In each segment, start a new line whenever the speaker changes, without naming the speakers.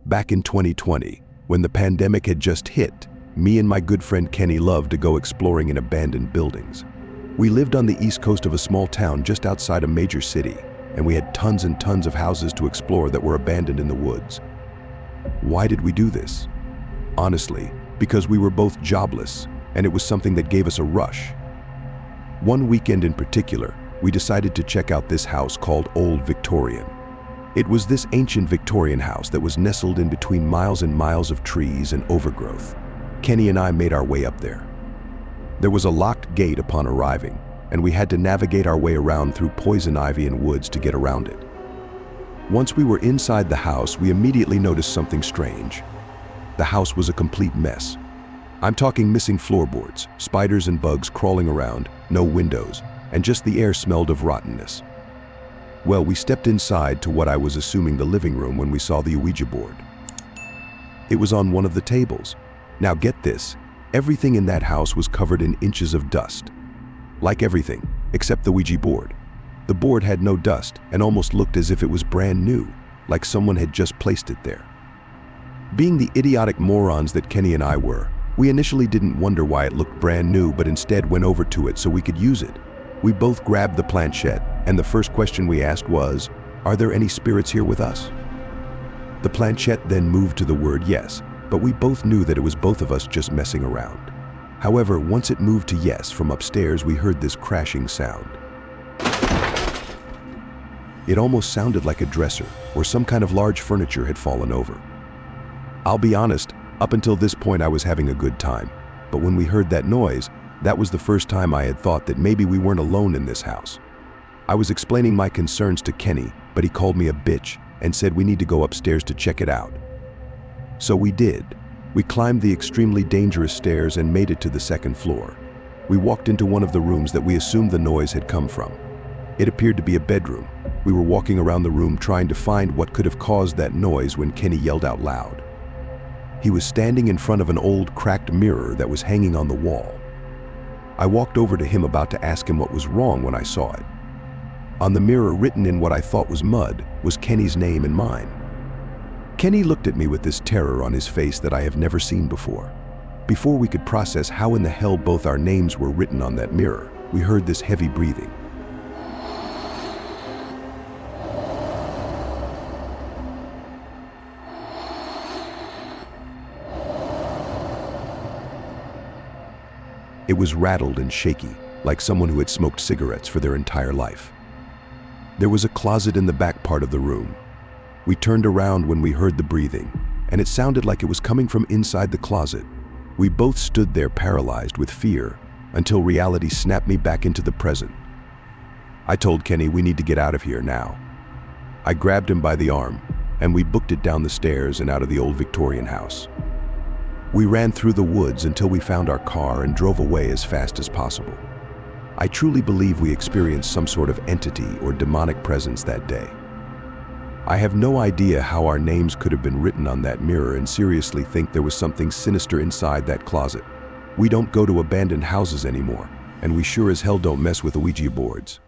Back in 2020, when the pandemic had just hit, me and my good friend Kenny loved to go exploring in abandoned buildings. We lived on the east coast of a small town just outside a major city, and we had tons and tons of houses to explore that were abandoned in the woods. Why did we do this? Honestly, because we were both jobless, and it was something that gave us a rush. One weekend in particular, we decided to check out this house called Old Victorian. It was this ancient Victorian house that was nestled in between miles and miles of trees and overgrowth. Kenny and I made our way up there. There was a locked gate upon arriving, and we had to navigate our way around through poison ivy and woods to get around it. Once we were inside the house, we immediately noticed something strange. The house was a complete mess. I'm talking missing floorboards, spiders and bugs crawling around, no windows, and just the air smelled of rottenness. Well, we stepped inside to what I was assuming the living room when we saw the Ouija board. It was on one of the tables. Now get this, everything in that house was covered in inches of dust. Like everything, except the Ouija board. The board had no dust and almost looked as if it was brand new, like someone had just placed it there. Being the idiotic morons that Kenny and I were, we initially didn't wonder why it looked brand new, but instead went over to it so we could use it. We both grabbed the planchette, and the first question we asked was, "Are there any spirits here with us?" The planchette then moved to the word yes, but we both knew that it was both of us just messing around. However, once it moved to yes from upstairs, we heard this crashing sound. It almost sounded like a dresser or some kind of large furniture had fallen over. I'll be honest, up until this point I was having a good time, but when we heard that noise, that was the first time I had thought that maybe we weren't alone in this house. I was explaining my concerns to Kenny, but he called me a bitch and said we need to go upstairs to check it out. So we did. We climbed the extremely dangerous stairs and made it to the second floor. We walked into one of the rooms that we assumed the noise had come from. It appeared to be a bedroom. We were walking around the room trying to find what could have caused that noise when Kenny yelled out loud. He was standing in front of an old cracked mirror that was hanging on the wall. I walked over to him about to ask him what was wrong when I saw it. On the mirror, written in what I thought was mud, was Kenny's name and mine. Kenny looked at me with this terror on his face that I have never seen before. Before we could process how in the hell both our names were written on that mirror, we heard this heavy breathing. It was rattled and shaky, like someone who had smoked cigarettes for their entire life. There was a closet in the back part of the room. We turned around when we heard the breathing, and it sounded like it was coming from inside the closet. We both stood there paralyzed with fear until reality snapped me back into the present. I told Kenny we need to get out of here now. I grabbed him by the arm, and we booked it down the stairs and out of the old Victorian house. We ran through the woods until we found our car and drove away as fast as possible. I truly believe we experienced some sort of entity or demonic presence that day. I have no idea how our names could have been written on that mirror and seriously think there was something sinister inside that closet. We don't go to abandoned houses anymore, and we sure as hell don't mess with Ouija boards.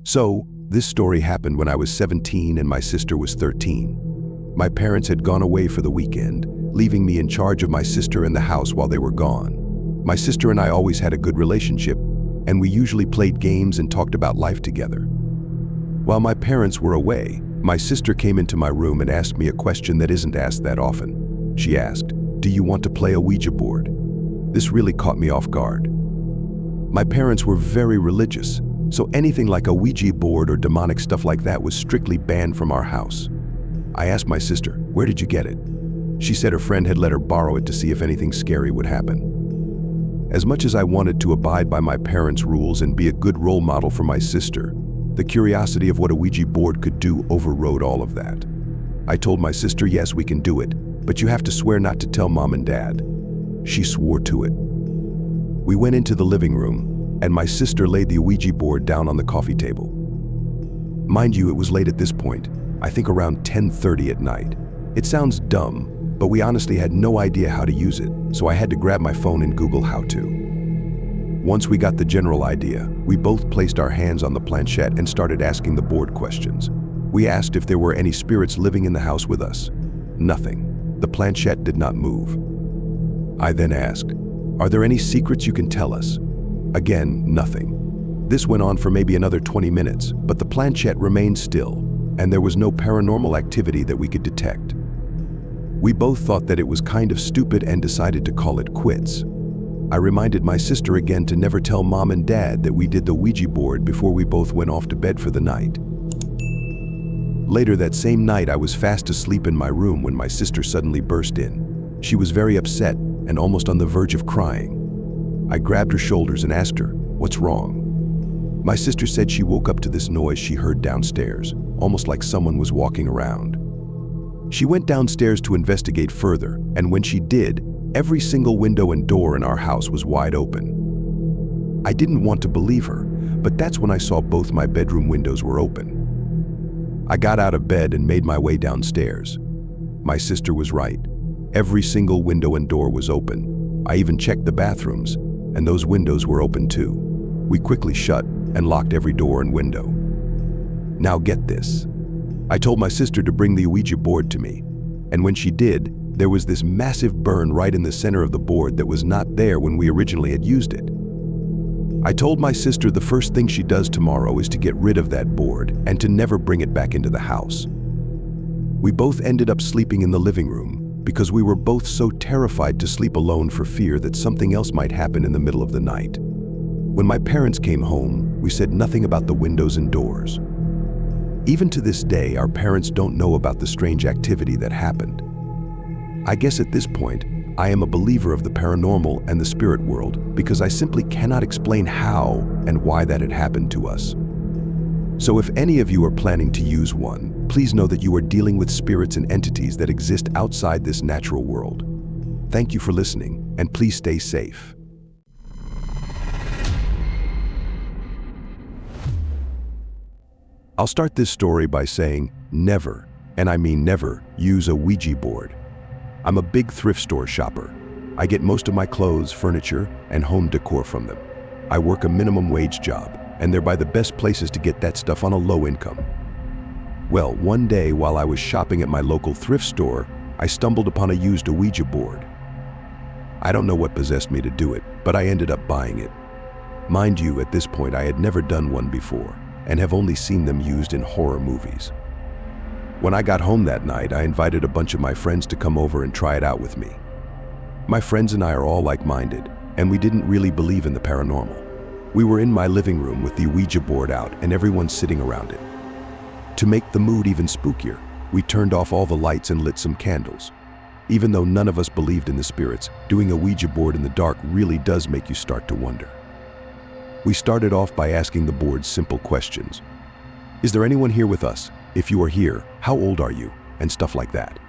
So, this story happened when I was 17 and my sister was 13. My parents had gone away for the weekend, leaving me in charge of my sister and the house while they were gone. My sister and I always had a good relationship, and we usually played games and talked about life together. While my parents were away, my sister came into my room and asked me a question that isn't asked that often. She asked, "Do you want to play a Ouija board?" This really caught me off guard. My parents were very religious, so anything like a Ouija board or demonic stuff like that was strictly banned from our house. I asked my sister, "Where did you get it?" She said her friend had let her borrow it to see if anything scary would happen. As much as I wanted to abide by my parents' rules and be a good role model for my sister, the curiosity of what a Ouija board could do overrode all of that. I told my sister, "Yes, we can do it, but you have to swear not to tell Mom and Dad." She swore to it. We went into the living room, and my sister laid the Ouija board down on the coffee table. Mind you, it was late at this point, I think around 10:30 at night. It sounds dumb, but we honestly had no idea how to use it, so I had to grab my phone and Google how to. Once we got the general idea, we both placed our hands on the planchette and started asking the board questions. We asked if there were any spirits living in the house with us. Nothing. The planchette did not move. I then asked, "Are there any secrets you can tell us?" Again, nothing. This went on for maybe another 20 minutes, but the planchette remained still, and there was no paranormal activity that we could detect. We both thought that it was kind of stupid and decided to call it quits. I reminded my sister again to never tell Mom and Dad that we did the Ouija board before we both went off to bed for the night. Later that same night, I was fast asleep in my room when my sister suddenly burst in. She was very upset and almost on the verge of crying. I grabbed her shoulders and asked her, "What's wrong?" My sister said she woke up to this noise she heard downstairs, almost like someone was walking around. She went downstairs to investigate further, and when she did, every single window and door in our house was wide open. I didn't want to believe her, but that's when I saw both my bedroom windows were open. I got out of bed and made my way downstairs. My sister was right. Every single window and door was open. I even checked the bathrooms, and those windows were open too. We quickly shut and locked every door and window. Now get this. I told my sister to bring the Ouija board to me, and when she did, there was this massive burn right in the center of the board that was not there when we originally had used it. I told my sister the first thing she does tomorrow is to get rid of that board and to never bring it back into the house. We both ended up sleeping in the living room because we were both so terrified to sleep alone for fear that something else might happen in the middle of the night. When my parents came home, we said nothing about the windows and doors. Even to this day, our parents don't know about the strange activity that happened. I guess at this point, I am a believer of the paranormal and the spirit world because I simply cannot explain how and why that had happened to us. So if any of you are planning to use one, please know that you are dealing with spirits and entities that exist outside this natural world. Thank you for listening, and please stay safe. I'll start this story by saying never, and I mean never, use a Ouija board. I'm a big thrift store shopper. I get most of my clothes, furniture, and home decor from them. I work a minimum wage job, and they're by the best places to get that stuff on a low income. Well, one day while I was shopping at my local thrift store, I stumbled upon a used Ouija board. I don't know what possessed me to do it, but I ended up buying it. Mind you, at this point I had never done one before, and have only seen them used in horror movies. When I got home that night, I invited a bunch of my friends to come over and try it out with me. My friends and I are all like-minded, and we didn't really believe in the paranormal. We were in my living room with the Ouija board out and everyone sitting around it. To make the mood even spookier, we turned off all the lights and lit some candles. Even though none of us believed in the spirits, doing a Ouija board in the dark really does make you start to wonder. We started off by asking the board simple questions. Is there anyone here with us? If you are here, how old are you? And stuff like that.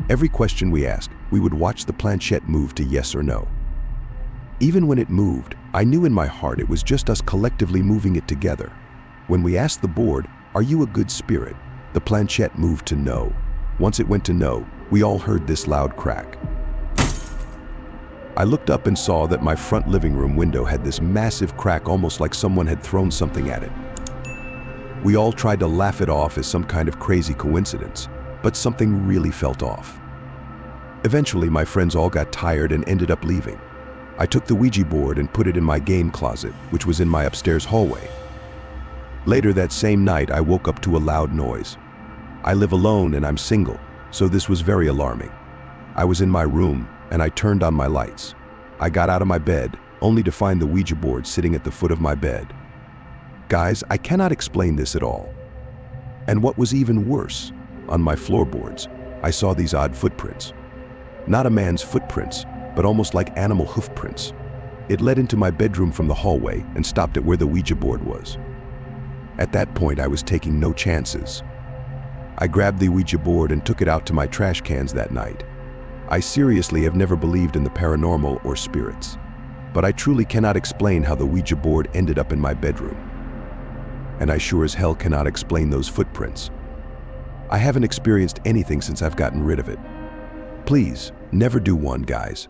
Every question we asked, we would watch the planchette move to yes or no. Even when it moved, I knew in my heart it was just us collectively moving it together. When we asked the board, "Are you a good spirit?" the planchette moved to no. Once it went to no, we all heard this loud crack. I looked up and saw that my front living room window had this massive crack, almost like someone had thrown something at it. We all tried to laugh it off as some kind of crazy coincidence, but something really felt off. Eventually, my friends all got tired and ended up leaving. I took the Ouija board and put it in my game closet, which was in my upstairs hallway. Later that same night, I woke up to a loud noise. I live alone and I'm single, so this was very alarming. I was in my room and I turned on my lights. I got out of my bed, only to find the Ouija board sitting at the foot of my bed. Guys, I cannot explain this at all. And what was even worse, on my floorboards, I saw these odd footprints. Not a man's footprints, but almost like animal hoof prints. It led into my bedroom from the hallway and stopped at where the Ouija board was. At that point, I was taking no chances. I grabbed the Ouija board and took it out to my trash cans that night. I seriously have never believed in the paranormal or spirits, but I truly cannot explain how the Ouija board ended up in my bedroom. And I sure as hell cannot explain those footprints. I haven't experienced anything since I've gotten rid of it. Please, never do one, guys.